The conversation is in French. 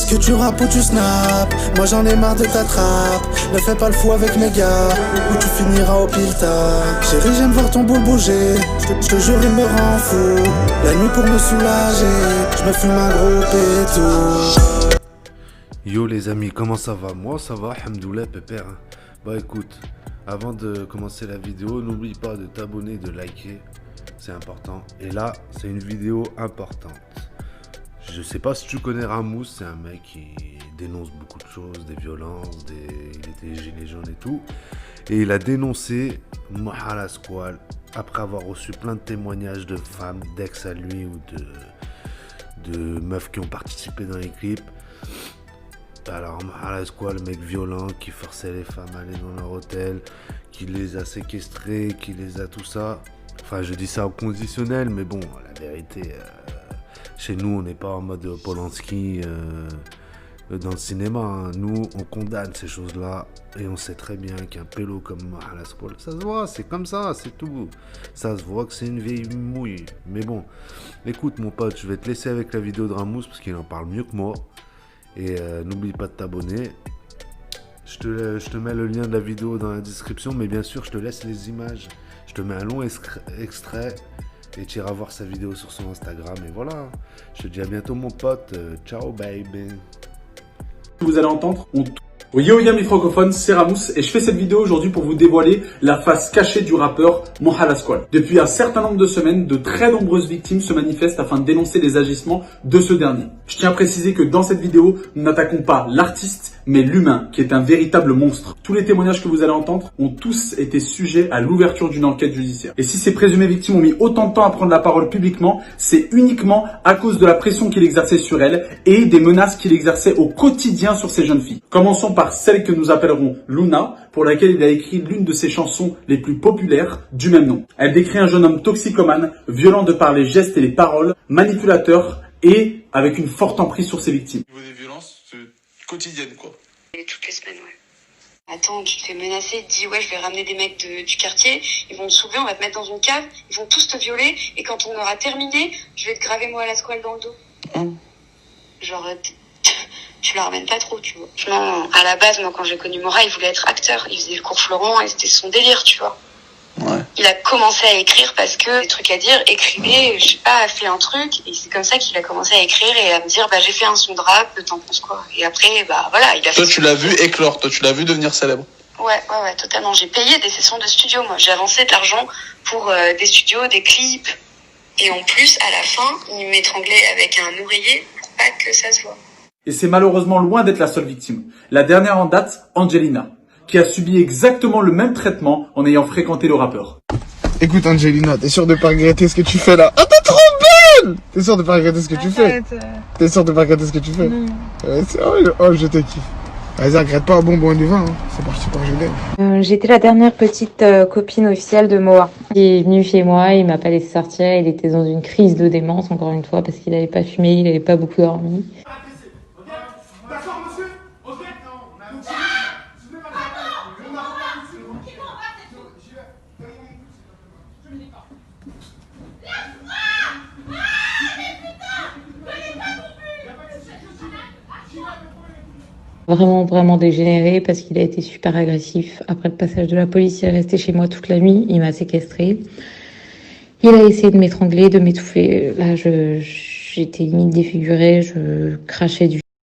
Est-ce que tu rappes ou tu snaps? Moi j'en ai marre de ta trappe. Ne fais pas le fou avec mes gars, ou tu finiras au pilta. Chérie, j'aime voir ton boule bouger. Je te jure, il me rend fou. La nuit pour me soulager, je me fume un gros pétou. Yo les amis, comment ça va? Moi ça va, alhamdoulilah pépère. Bah écoute, avant de commencer la vidéo, n'oublie pas de t'abonner, de liker, c'est important. Et là, c'est une vidéo importante. Je sais pas si tu connais Ramous, c'est un mec qui dénonce beaucoup de choses, des violences, il était gilet jaune et tout. Et il a dénoncé Mohala Squal après avoir reçu plein de témoignages de femmes, d'ex à lui ou de meufs qui ont participé dans les clips. Alors Mohala Squal, le mec violent qui forçait les femmes à aller dans leur hôtel, qui les a séquestrées, qui les a tout ça. Enfin, je dis ça au conditionnel, mais bon, la vérité, chez nous, on n'est pas en mode Polanski dans le cinéma. Hein. Nous, on condamne ces choses-là et on sait très bien qu'un pélo comme Mohala Squal, ça se voit, c'est comme ça, c'est tout. Ça se voit que c'est une vieille mouille. Mais bon, écoute mon pote, je vais te laisser avec la vidéo de Ramous parce qu'il en parle mieux que moi. Et n'oublie pas de t'abonner. Je te mets le lien de la vidéo dans la description, mais bien sûr, je te laisse les images. Je te mets un long extrait et tu iras voir sa vidéo sur son Instagram. Et voilà, je te dis à bientôt mon pote. Ciao baby. Vous allez entendre, Yo mes francophones, c'est Ramous et je fais cette vidéo aujourd'hui pour vous dévoiler la face cachée du rappeur Mohala Squal. Depuis un certain nombre de semaines, de très nombreuses victimes se manifestent afin de dénoncer les agissements de ce dernier. Je tiens à préciser que dans cette vidéo, nous n'attaquons pas l'artiste, mais l'humain, qui est un véritable monstre. Tous les témoignages que vous allez entendre ont tous été sujets à l'ouverture d'une enquête judiciaire. Et si ces présumées victimes ont mis autant de temps à prendre la parole publiquement, c'est uniquement à cause de la pression qu'il exerçait sur elles et des menaces qu'il exerçait au quotidien sur ces jeunes filles. Commençons par celle que nous appellerons Luna, pour laquelle il a écrit l'une de ses chansons les plus populaires du même nom. Elle décrit un jeune homme toxicomane, violent de par les gestes et les paroles, manipulateur et avec une forte emprise sur ses victimes. Au niveau des violences quotidiennes, quoi. Et toutes les semaines, ouais. Attends, tu te fais menacer, dis ouais, je vais ramener des mecs du quartier, ils vont te soulever, on va te mettre dans une cave, ils vont tous te violer, et quand on aura terminé, je vais te graver moi à la squale dans le dos. Genre, tu la ramènes pas trop, tu vois. Non, à la base, moi, quand j'ai connu Mora, il voulait être acteur. Il faisait le cours Florent et c'était son délire, tu vois. Ouais. Il a commencé à écrire parce que des trucs à dire, écrivez, je sais pas, fait un truc. Et c'est comme ça qu'il a commencé à écrire et à me dire, bah, j'ai fait un son de rap, t'en penses quoi? Et après, bah, voilà, il a fait. Toi, tu l'as vu éclore, toi, tu l'as vu devenir célèbre. Ouais, totalement. J'ai payé des sessions de studio, moi. J'ai avancé de l'argent pour des studios, des clips. Et en plus, à la fin, il m'étranglait avec un oreiller pour pas que ça se voit. Et c'est malheureusement loin d'être la seule victime. La dernière en date, Angelina, qui a subi exactement le même traitement en ayant fréquenté le rappeur. Écoute Angelina, t'es sûre de pas regretter ce que tu fais là? Oh t'es trop belle! T'es sûre de pas regretter ce que tu fais? T'es sûre de pas regretter ce que tu fais? Non. Oh je te kiffe. Vas-y, regrette pas un bonbon du vin, hein. C'est parti pour Julien. J'étais la dernière petite copine officielle de Moa. Il est venu chez moi, il m'a pas laissé sortir, il était dans une crise de démence encore une fois parce qu'il avait pas fumé, il avait pas beaucoup dormi. Vraiment dégénéré parce qu'il a été super agressif. Après le passage de la police, il est resté chez moi toute la nuit, il m'a séquestré. Il a essayé de m'étrangler, de m'étouffer. Là, j'étais limite défigurée, je crachais du